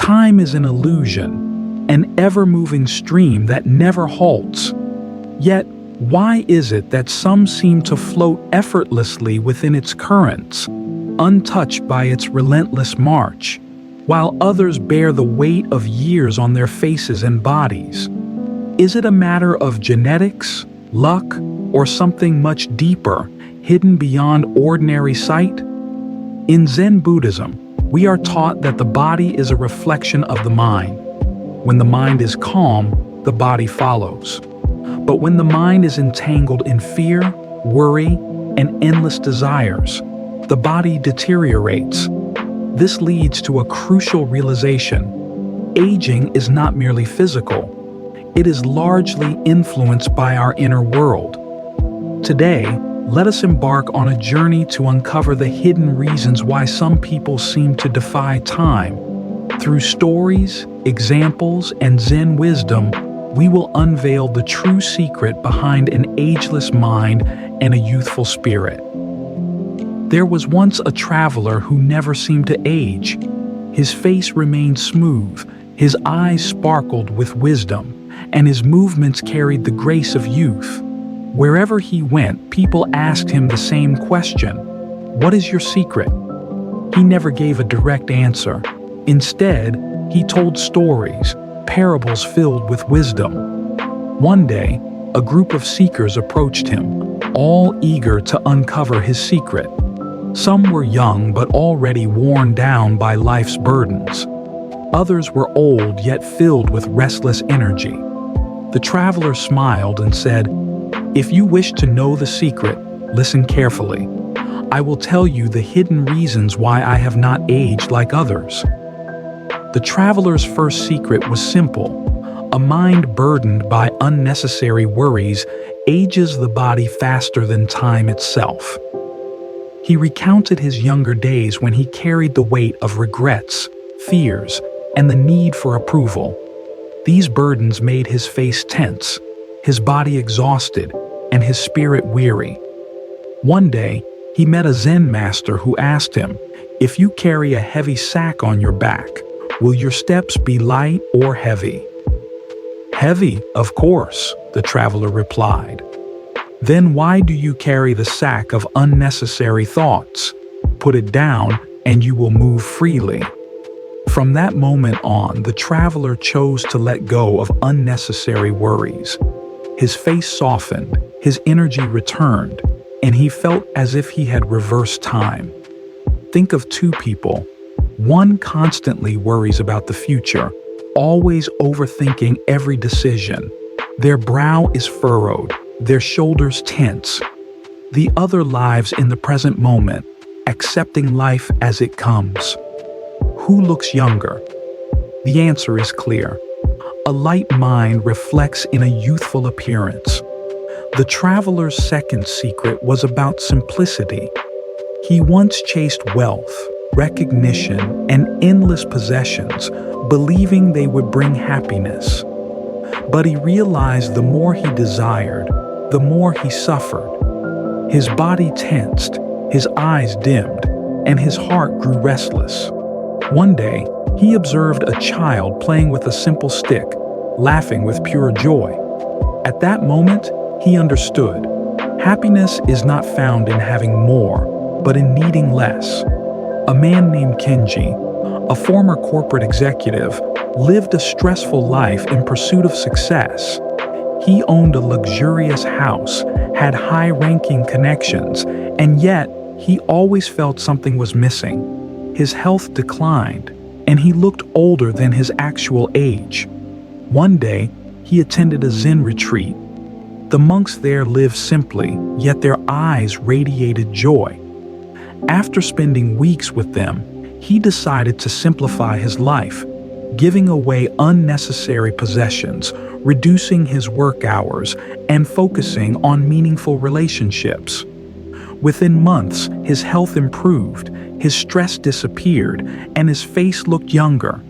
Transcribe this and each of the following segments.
Time is an illusion, an ever-moving stream that never halts. Yet, why is it that some seem to float effortlessly within its currents, untouched by its relentless march, while others bear the weight of years on their faces and bodies? Is it a matter of genetics, luck, or something much deeper, hidden beyond ordinary sight? In Zen Buddhism, we are taught that the body is a reflection of the mind. When the mind is calm, the body follows. But when the mind is entangled in fear, worry, and endless desires, the body deteriorates. This leads to a crucial realization. Aging is not merely physical. It is largely influenced by our inner world. Today, let us embark on a journey to uncover the hidden reasons why some people seem to defy time. Through stories, examples, and Zen wisdom, we will unveil the true secret behind an ageless mind and a youthful spirit. There was once a traveler who never seemed to age. His face remained smooth, his eyes sparkled with wisdom, and his movements carried the grace of youth. Wherever he went, people asked him the same question: "What is your secret?" He never gave a direct answer. Instead, he told stories, parables filled with wisdom. One day, a group of seekers approached him, all eager to uncover his secret. Some were young but already worn down by life's burdens. Others were old yet filled with restless energy. The traveler smiled and said, "If you wish to know the secret, listen carefully. I will tell you the hidden reasons why I have not aged like others." The traveler's first secret was simple. A mind burdened by unnecessary worries ages the body faster than time itself. He recounted his younger days when he carried the weight of regrets, fears, and the need for approval. These burdens made his face tense, his body exhausted, and his spirit weary. One day, he met a Zen master who asked him, "If you carry a heavy sack on your back, will your steps be light or heavy?" "Heavy, of course," the traveler replied. "Then why do you carry the sack of unnecessary thoughts? Put it down and you will move freely." From that moment on, the traveler chose to let go of unnecessary worries. His face softened, his energy returned, and he felt as if he had reversed time. Think of two people. One constantly worries about the future, always overthinking every decision. Their brow is furrowed, their shoulders tense. The other lives in the present moment, accepting life as it comes. Who looks younger? The answer is clear. A light mind reflects in a youthful appearance. The traveler's second secret was about simplicity. He once chased wealth, recognition, and endless possessions, believing they would bring happiness. But he realized the more he desired, the more he suffered. His body tensed, his eyes dimmed, and his heart grew restless. One day, he observed a child playing with a simple stick, laughing with pure joy. At that moment, he understood. Happiness is not found in having more, but in needing less. A man named Kenji, a former corporate executive, lived a stressful life in pursuit of success. He owned a luxurious house, had high-ranking connections, and yet he always felt something was missing. His health declined, and he looked older than his actual age. One day, he attended a Zen retreat. The monks there lived simply, yet their eyes radiated joy. After spending weeks with them, he decided to simplify his life, giving away unnecessary possessions, reducing his work hours, and focusing on meaningful relationships. Within months, his health improved, his stress disappeared, and his face looked younger.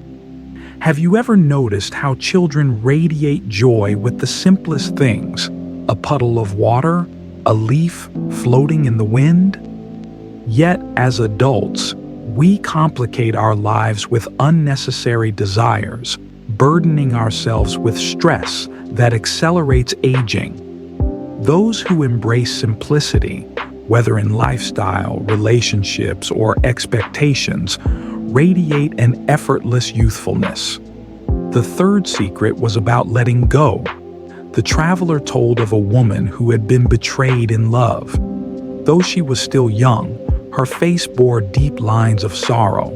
Have you ever noticed how children radiate joy with the simplest things? A puddle of water, a leaf floating in the wind? Yet, as adults, We complicate our lives with unnecessary desires, burdening ourselves with stress that accelerates aging. Those who embrace simplicity, whether in lifestyle, relationships, or expectations, radiate an effortless youthfulness. The third secret was about letting go. The traveler told of a woman who had been betrayed in love. Though she was still young, her face bore deep lines of sorrow.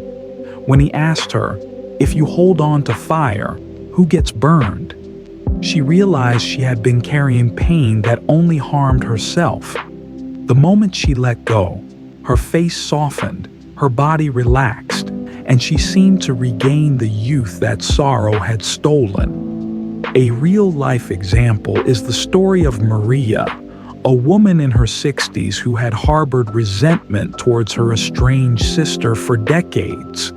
When he asked her, "If you hold on to fire, who gets burned?" she realized she had been carrying pain that only harmed herself. The moment she let go, her face softened, her body relaxed, and she seemed to regain the youth that sorrow had stolen. A real-life example is the story of Maria, a woman in her 60s who had harbored resentment towards her estranged sister for decades.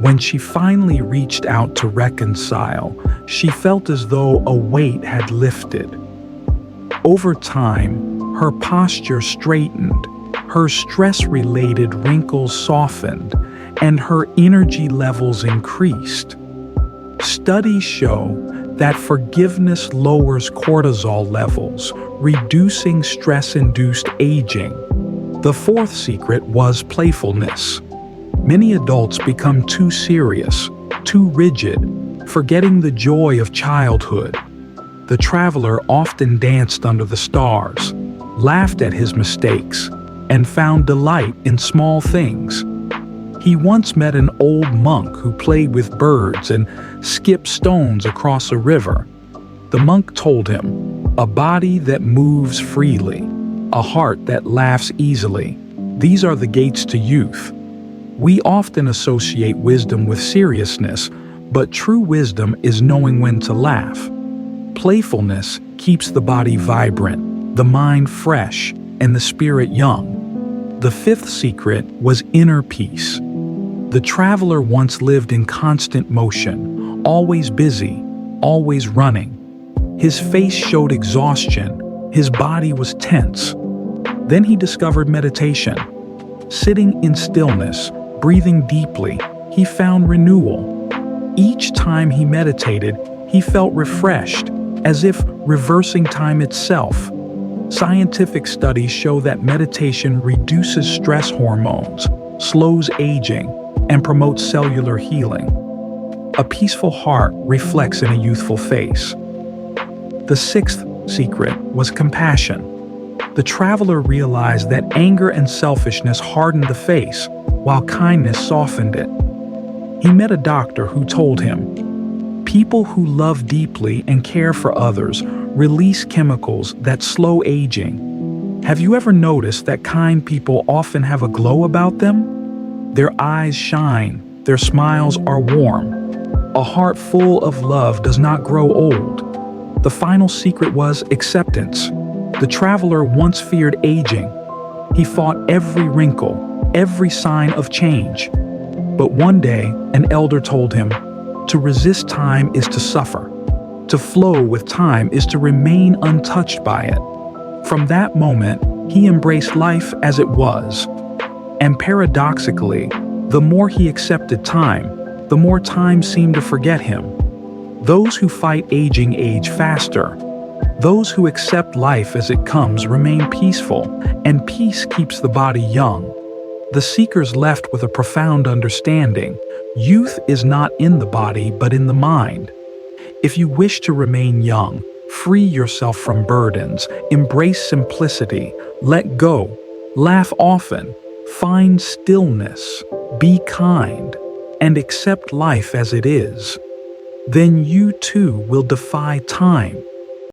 When she finally reached out to reconcile, she felt as though a weight had lifted. Over time, her posture straightened, her stress-related wrinkles softened, and her energy levels increased. Studies show that forgiveness lowers cortisol levels, reducing stress-induced aging. The fourth secret was playfulness. Many adults become too serious, too rigid, forgetting the joy of childhood. The traveler often danced under the stars, laughed at his mistakes, and found delight in small things. He once met an old monk who played with birds and skipped stones across a river. The monk told him, "A body that moves freely, a heart that laughs easily. These are the gates to youth." We often associate wisdom with seriousness, but true wisdom is knowing when to laugh. Playfulness keeps the body vibrant, the mind fresh, and the spirit young. The fifth secret was inner peace. The traveler once lived in constant motion, always busy, always running. His face showed exhaustion, his body was tense. Then he discovered meditation. Sitting in stillness, breathing deeply, he found renewal. Each time he meditated, he felt refreshed, as if reversing time itself. Scientific studies show that meditation reduces stress hormones, slows aging, and promotes cellular healing. A peaceful heart reflects in a youthful face. The sixth secret was compassion. The traveler realized that anger and selfishness hardened the face, while kindness softened it. He met a doctor who told him, "People who love deeply and care for others release chemicals that slow aging." Have you ever noticed that kind people often have a glow about them? Their eyes shine, their smiles are warm. A heart full of love does not grow old. The final secret was acceptance. The traveler once feared aging. He fought every wrinkle, every sign of change. But one day, an elder told him, "To resist time is to suffer. To flow with time is to remain untouched by it." From that moment, he embraced life as it was. And paradoxically, the more he accepted time, the more time seemed to forget him. Those who fight aging age faster. Those who accept life as it comes remain peaceful, and peace keeps the body young. The seekers left with a profound understanding. Youth is not in the body, but in the mind. If you wish to remain young, free yourself from burdens, embrace simplicity, let go, laugh often, find stillness, be kind, and accept life as it is. Then you too will defy time,